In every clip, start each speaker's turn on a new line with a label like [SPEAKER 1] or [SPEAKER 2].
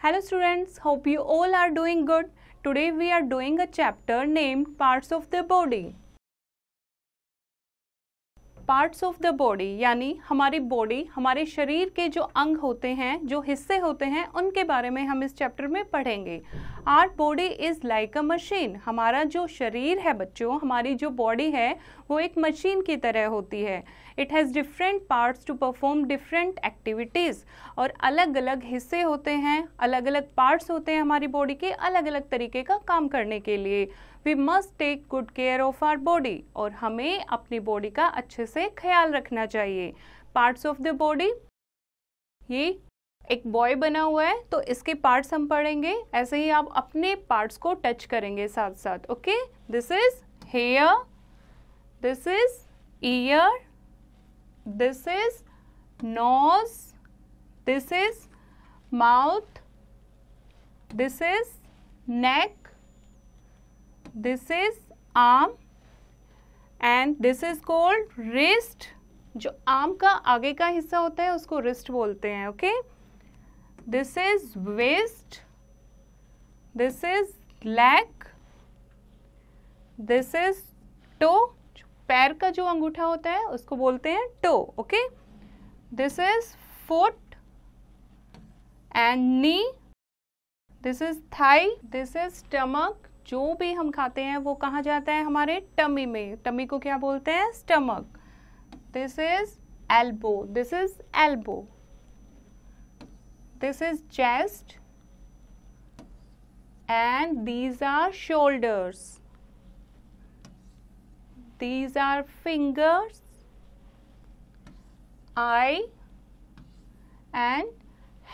[SPEAKER 1] Hello students, hope you all are doing good. Today we are doing a chapter named Parts of the Body. Parts of the body यानी हमारी body, हमारे शरीर के जो अंग होते हैं, जो हिस्से होते हैं, उनके बारे में हम इस चैप्टर में पढ़ेंगे. Our body is like a machine. हमारा जो शरीर है बच्चों, हमारी जो बॉडी है वो एक मशीन की तरह होती है. It has different parts to perform different activities. और अलग अलग हिस्से होते हैं, अलग अलग पार्ट्स होते हैं हमारी बॉडी के अलग अलग तरीके का काम करने के लिए. We must take good care of our body. और हमें अपनी बॉडी का अच्छे से ख्याल रखना चाहिए. पार्ट्स ऑफ द बॉडी, ये एक बॉय बना हुआ है तो इसके पार्ट्स हम पढ़ेंगे. ऐसे ही आप अपने पार्ट्स को टच करेंगे साथ साथ. Okay, this is hair, this is ear, this is nose, this is mouth, this is neck, this is arm and this is called wrist. जो आर्म का आगे का हिस्सा होता है उसको wrist बोलते हैं. Okay, this is waist, this is leg, this is toe. पैर का जो अंगूठा होता है उसको बोलते हैं toe. Okay, this is foot and knee, this is thigh, this is stomach. जो भी हम खाते हैं वो कहाँ जाता है? हमारे टमी में. टमी को क्या बोलते हैं? Stomach. This is elbow, this is elbow, this is chest and these are shoulders, these are fingers, eye and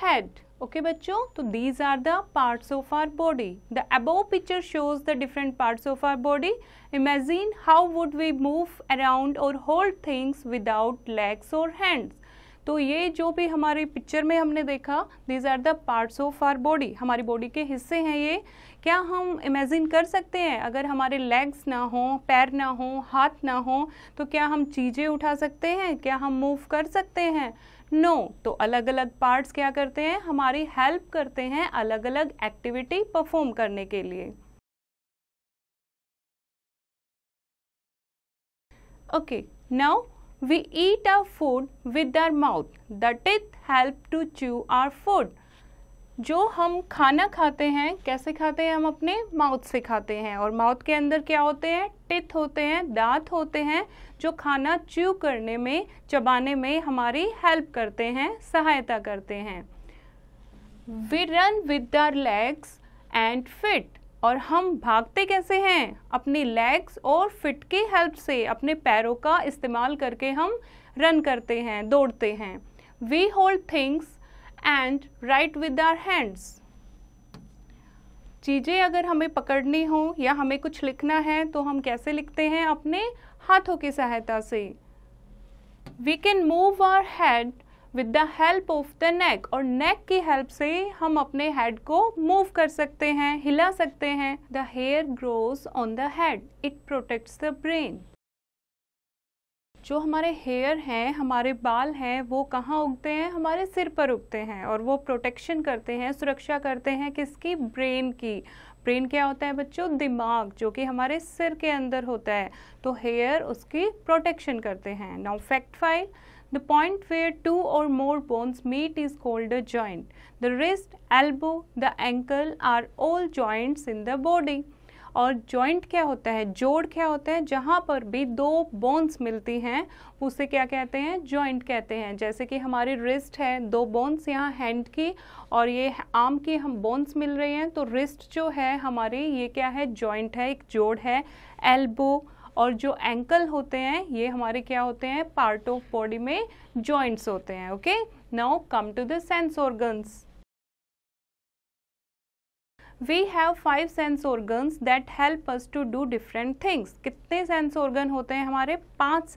[SPEAKER 1] head. Okay बच्चों, तो these are the parts of our body. The above picture shows the different parts of our body. Imagine how would we move around or hold things without legs or hands. तो ये जो भी हमारी picture में हमने देखा, these are the parts of our body. हमारी body के हिस्से हैं ये. क्या हम इमेजिन कर सकते हैं अगर हमारे लेग्स ना हो, पैर ना हो, हाथ ना हो, तो क्या हम चीज़ें उठा सकते हैं? क्या हम मूव कर सकते हैं? नो. तो अलग अलग पार्ट्स क्या करते हैं? हमारी हेल्प करते हैं अलग अलग एक्टिविटी परफॉर्म करने के लिए. Okay, now we eat our food with our mouth. The teeth help to chew our food. जो हम खाना खाते हैं कैसे खाते हैं? हम अपने माउथ से खाते हैं. और माउथ के अंदर क्या होते हैं? टिथ होते हैं, दांत होते हैं जो खाना च्यू करने में, चबाने में हमारी हेल्प करते हैं, सहायता करते हैं. We run with our legs and feet. और हम भागते कैसे हैं? अपनी लेग्स और फिट की हेल्प से, अपने पैरों का इस्तेमाल करके हम रन करते हैं, दौड़ते हैं. We hold things and write with our hands. चीज़ें अगर हमें पकड़नी हो या हमें कुछ लिखना है तो हम कैसे लिखते हैं? अपने हाथों की सहायता से. We can move our head with the help of the neck. और नेक की हेल्प से हम अपने हेड को मूव कर सकते हैं, हिला सकते हैं. The hair grows on the head, it protects the brain. जो हमारे हेयर हैं, हमारे बाल हैं, वो कहाँ उगते हैं? हमारे सिर पर उगते हैं. और वो प्रोटेक्शन करते हैं, सुरक्षा करते हैं किसकी? ब्रेन की. ब्रेन क्या होता है बच्चों? दिमाग, जो कि हमारे सिर के अंदर होता है. तो हेयर उसकी प्रोटेक्शन करते हैं. Now fact 5. The point where two or more bones meet is called a joint. The wrist, elbow, the ankle are all joints in the body. और जॉइंट क्या होता है? जोड़ क्या होता है? जहाँ पर भी दो बोन्स मिलती हैं उसे क्या कहते हैं? जॉइंट कहते हैं. जैसे कि हमारी रिस्ट है, दो बोन्स यहाँ हैंड की और ये आर्म की हम बोन्स मिल रही हैं, तो रिस्ट जो है हमारी, ये क्या है? जॉइंट है, एक जोड़ है. एल्बो और जो एंकल होते हैं ये हमारे क्या होते हैं? पार्ट ऑफ बॉडी में जॉइंट्स होते हैं. Okay, now come to the sense organs. We have 5 sense organs that help us to do different things. कितने सेंस ऑर्गन होते हैं हमारे? 5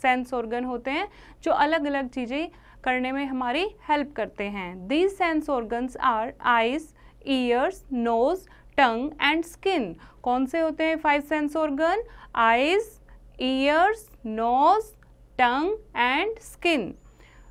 [SPEAKER 1] सेंस ऑर्गन होते हैं जो अलग अलग चीज़ें करने में हमारी हेल्प करते हैं. These sense organs are eyes, ears, nose, tongue and skin. कौन से होते हैं 5 sense organ? Eyes, ears, nose, tongue and skin.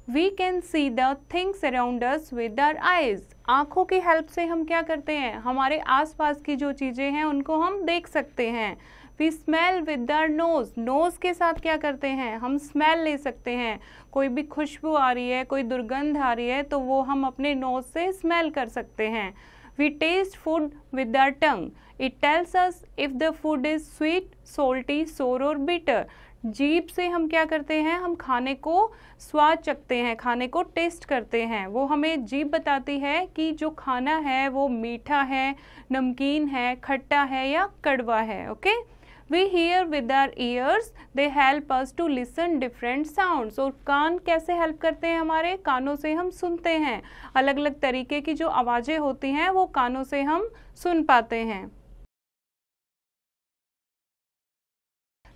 [SPEAKER 1] We can see the things around us with our eyes. आँखों की हेल्प से हम क्या करते हैं, हमारे आसपास की जो चीज़ें हैं उनको हम देख सकते हैं। We smell with our nose, nose के साथ क्या करते हैं, हम स्मेल ले सकते हैं। कोई भी खुशबू आ रही है, कोई दुर्गंध आ रही है, तो वो हम अपने नोज से स्मेल कर सकते हैं। We taste food with our tongue, it tells us if the food is sweet, salty, sour और बिटर। जीभ से हम क्या करते हैं, हम खाने को स्वाद चखते हैं, खाने को टेस्ट करते हैं। वो हमें जीभ बताती है कि जो खाना है वो मीठा है, नमकीन है, खट्टा है या कड़वा है। Okay, we hear with our ears, they help us to listen different sounds। और कान कैसे हेल्प करते हैं, हमारे कानों से हम सुनते हैं, अलग अलग तरीके की जो आवाज़ें होती हैं वो कानों से हम सुन पाते हैं।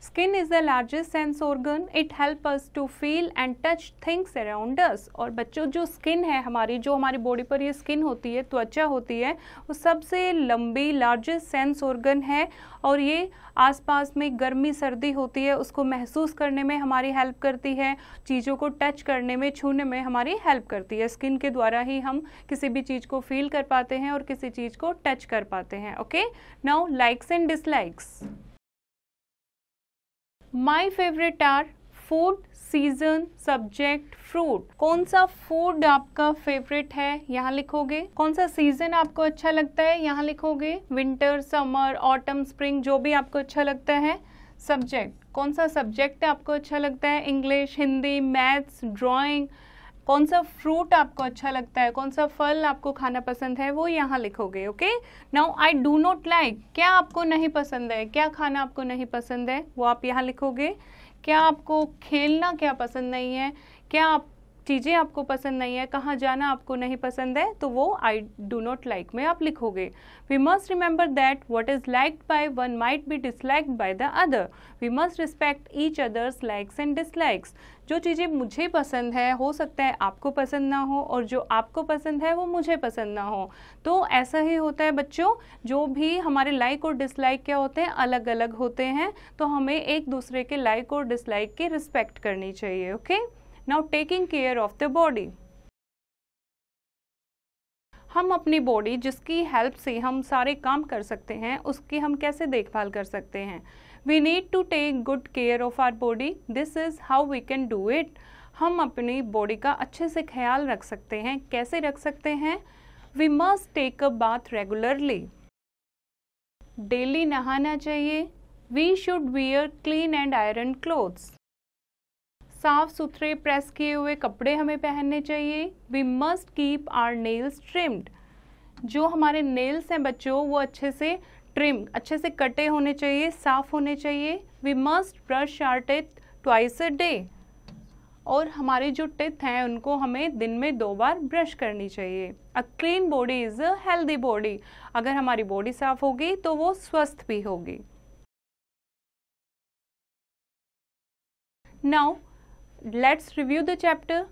[SPEAKER 1] Skin is the largest sense organ. It helps us to feel and touch things around us। और बच्चों, जो स्किन है हमारी, जो हमारी बॉडी पर ये स्किन होती है, त्वचा होती है, वो सबसे लंबी लार्जेस्ट सेंस ऑर्गन है। और ये आसपास में गर्मी सर्दी होती है उसको महसूस करने में हमारी हेल्प करती है, चीज़ों को टच करने में, छूने में हमारी हेल्प करती है। स्किन के द्वारा ही हम किसी भी चीज़ को फील कर पाते हैं और किसी चीज़ को टच कर पाते हैं। Okay, now likes and dislikes. My favourite are food, season, subject, fruit. कौन सा फूड आपका फेवरेट है, यहाँ लिखोगे। कौन सा सीजन आपको अच्छा लगता है, यहाँ लिखोगे। विंटर, समर, ऑटम, स्प्रिंग, जो भी आपको अच्छा लगता है। सब्जेक्ट, कौन सा सब्जेक्ट आपको अच्छा लगता है, इंग्लिश, हिंदी, मैथ्स, ड्राइंग। कौन सा फ्रूट आपको अच्छा लगता है, कौन सा फल आपको खाना पसंद है, वो यहाँ लिखोगे। Okay, now I do not like, क्या आपको नहीं पसंद है, क्या खाना आपको नहीं पसंद है, वो आप यहाँ लिखोगे। क्या आपको खेलना क्या पसंद नहीं है, क्या आप चीज़ें आपको पसंद नहीं है, कहाँ जाना आपको नहीं पसंद है, तो वो आई डू नॉट लाइक में आप लिखोगे। We must remember that what is liked by one might be disliked by the other. We must respect each others likes and dislikes. जो चीज़ें मुझे पसंद है हो सकता है आपको पसंद ना हो, और जो आपको पसंद है वो मुझे पसंद ना हो। तो ऐसा ही होता है बच्चों, जो भी हमारे लाइक और डिसलाइक क्या होते हैं, अलग अलग होते हैं। तो हमें एक दूसरे के लाइक और डिसलाइक की रिस्पेक्ट करनी चाहिए। Okay, now taking care of the body. हम अपनी बॉडी जिसकी हेल्प से हम सारे काम कर सकते हैं, उसकी हम कैसे देखभाल कर सकते हैं। We need to take good care of our body, this is how we can do it. हम अपनी बॉडी का अच्छे से ख्याल रख सकते हैं। कैसे रख सकते हैं, we must take a bath regularly, daily नहाना चाहिए। We should wear clean and iron clothes, साफ सुथरे प्रेस किए हुए कपड़े हमें पहनने चाहिए। We must keep our nails trimmed, जो हमारे नेल्स हैं बच्चों वो अच्छे से ट्रिम, अच्छे से कटे होने चाहिए, साफ होने चाहिए। We must brush our teeth twice a day, और हमारे जो टीथ हैं उनको हमें दिन में 2 बार ब्रश करनी चाहिए। A clean body is a healthy body, अगर हमारी बॉडी साफ होगी तो वो स्वस्थ भी होगी। Now let's review the chapter.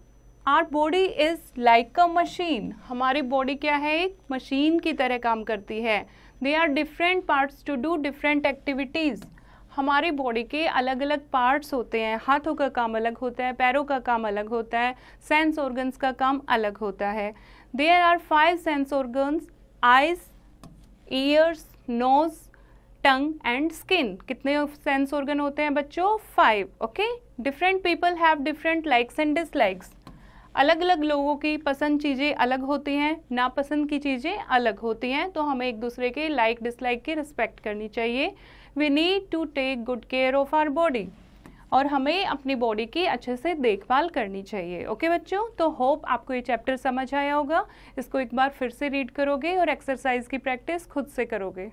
[SPEAKER 1] Our body is like a machine, हमारी बॉडी क्या है, एक मशीन की तरह काम करती है। They are different parts to do different activities. हमारी बॉडी के अलग अलग पार्ट्स होते हैं, हाथों का काम अलग होता है, पैरों का काम अलग होता है, सेंस ऑर्गन्स का काम अलग होता है। There are 5 sense organs, eyes, ears, nose, tongue and skin. कितने सेंस ऑर्गन होते हैं बच्चों, 5। Okay, different people have different likes and dislikes. अलग अलग लोगों की पसंद चीज़ें अलग होती हैं, नापसंद की चीज़ें अलग होती हैं। तो हमें एक दूसरे के लाइक डिसलाइक की रिस्पेक्ट करनी चाहिए। We need to take good care of our body, और हमें अपनी बॉडी की अच्छे से देखभाल करनी चाहिए। ओके बच्चों, तो होप आपको ये चैप्टर समझ आया होगा। इसको एक बार फिर से रीड करोगे और एक्सरसाइज की प्रैक्टिस खुद से करोगे।